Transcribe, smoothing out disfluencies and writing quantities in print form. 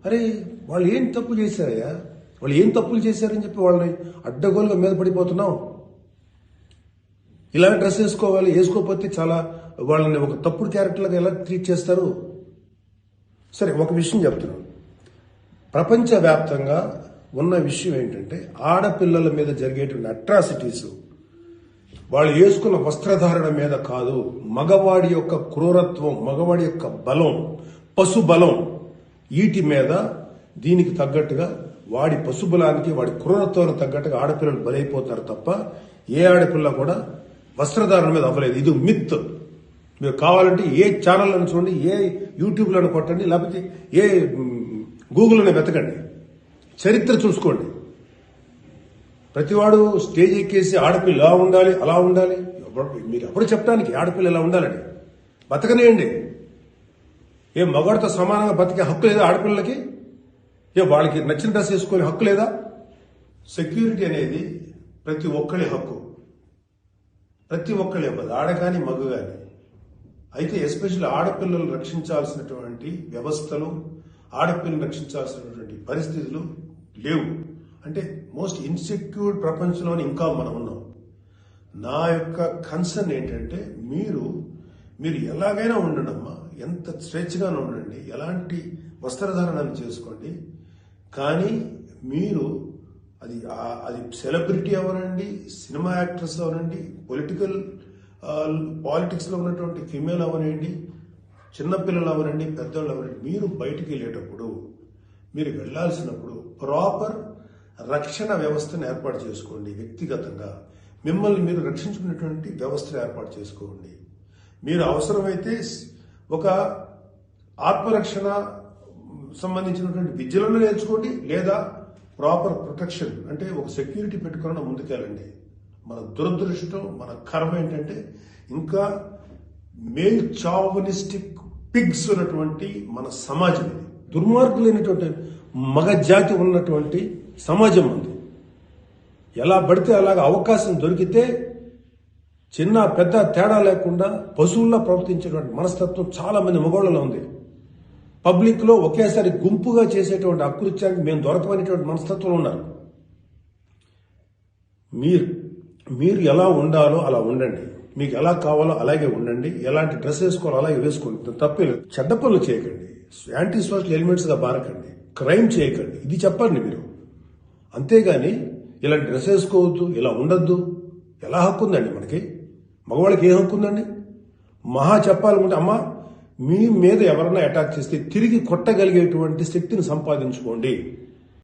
అరే వాళ్ళు ఏం తప్పు చేశారయ్యా, వాళ్ళు ఏం తప్పులు చేశారని చెప్పి వాళ్ళని అడ్డగోలుగా మీద పడిపోతున్నావు. ఇలాంటి డ్రెస్ వేసుకోవాలి, వేసుకోకపోతే చాలా వాళ్ళని ఒక తప్పుడు క్యారెక్టర్లుగా ఎలా ట్రీట్ చేస్తారు. సరే, ఒక విషయం చెప్తున్నాను. ప్రపంచవ్యాప్తంగా ఉన్న విషయం ఏంటంటే ఆడపిల్లల మీద జరిగేటువంటి అట్రాసిటీస్ వాళ్ళు వేసుకున్న వస్త్రధారణ మీద కాదు, మగవాడి యొక్క క్రూరత్వం, మగవాడి యొక్క బలం, పశు బలం, వీటి మీద దీనికి తగ్గట్టుగా వాడి పశుబలానికి వాడి క్రూరత్వానికి తగ్గట్టుగా ఆడపిల్లలు బలైపోతారు తప్ప ఏ ఆడపిల్ల కూడా వస్త్రధారణ మీద అవ్వలేదు. ఇది మిత్. మీరు కావాలంటే ఏ ఛానల్లను చూడండి, ఏ యూట్యూబ్లను కొట్టండి, లేకపోతే ఏ గూగుల్లోనే వెతకండి, చరిత్ర చూసుకోండి. ప్రతివాడు స్టేజ్ ఎక్కేసి ఆడపిల్ల ఇలా ఉండాలి అలా ఉండాలి, మీరు ఎప్పుడు చెప్పడానికి ఆడపిల్ల ఇలా ఉండాలని బతకనేయండి. ఏ మగవాడితో సమానంగా బతికే హక్కు లేదా ఆడపిల్లలకి? ఏ వాళ్ళకి నచ్చిన డ్రెస్ వేసుకునే హక్కు లేదా? సెక్యూరిటీ అనేది ప్రతి ఒక్కరి హక్కు, ప్రతి ఒక్కరి ఇవ్వదు, ఆడ కానీ మగ కానీ. అయితే ఎస్పెషల్లీ ఆడపిల్లలు రక్షించాల్సినటువంటి వ్యవస్థలు, ఆడపిల్లలు రక్షించాల్సినటువంటి పరిస్థితులు లేవు. అంటే మోస్ట్ ఇన్సెక్యూర్ ప్రపంచంలోనే ఇంకా మనం ఉన్నాం. నా యొక్క కన్సర్న్ ఏంటంటే మీరు ఎలాగైనా ఉండండి అమ్మా, ఎంత స్వేచ్ఛగానే ఉండండి, ఎలాంటి వస్త్రధారణలు చేసుకోండి. కానీ మీరు అది సెలబ్రిటీ అవనండి, సినిమా యాక్ట్రెస్ అవనండి, పాలిటిక్స్ లో ఉన్నటువంటి ఫిమేల్ అవనండి, చిన్నపిల్లలు అవనండి, పెద్దవాళ్ళు అవనండి, మీరు బయటికి వెళ్ళేటప్పుడు, మీరు వెళ్లాల్సినప్పుడు ప్రాపర్ రక్షణ వ్యవస్థను ఏర్పాటు చేసుకోండి. వ్యక్తిగతంగా మిమ్మల్ని మీరు రక్షించుకునేటువంటి వ్యవస్థను ఏర్పాటు చేసుకోండి. మీరు అవసరమైతే ఒక ఆత్మరక్షణ సంబంధించినటువంటి విద్యలను నేర్చుకోండి, లేదా ప్రాపర్ ప్రొటెక్షన్ అంటే ఒక సెక్యూరిటీ పెట్టుకున్న ముందుకెళ్ళండి. మన దురదృష్టం, మన కర్మ ఏంటంటే ఇంకా మేల్ చావనిస్టిక్ పిగ్స్ ఉన్నటువంటి మన సమాజం ఇది. దుర్మార్గులైనటువంటి మగ జాతి ఉన్నటువంటి సమాజం ఉంది. ఎలా పడితే అలాగ అవకాశం దొరికితే చిన్న పెద్ద తేడా లేకుండా పశువుల్లో ప్రవర్తించేటువంటి మనస్తత్వం చాలా మంది మగవాళ్ళలో ఉంది. పబ్లిక్ లో ఒకేసారి గుంపుగా చేసేటువంటి అకృత్యానికి మేము దొరకమనేటువంటి మనస్తత్వంలో ఉన్నారు. మీరు ఎలా ఉండాలో అలా ఉండండి, మీకు ఎలా కావాలో అలాగే ఉండండి, ఎలాంటి డ్రెస్ వేసుకోవాలో అలాగే వేసుకోండి, తప్పలేదు. చెడ్డ పనులు చేయకండి, యాంటీ సోషల్ ఎలిమెంట్స్ గా బారకండి, క్రైమ్ చేయకండి, ఇది చెప్పండి మీరు. అంతేగాని ఇలాంటి డ్రెస్ వేసుకోవద్దు, ఇలా ఉండొద్దు, ఎలా హక్కు ఉందండి మనకి? మగవాళ్ళకి ఏ హక్కు ఉందండి? మహా చెప్పాలనుకుంటే అమ్మా మీ మీద ఎవరన్నా అటాక్ చేస్తే తిరిగి కొట్టగలిగేటువంటి శక్తిని సంపాదించుకోండి.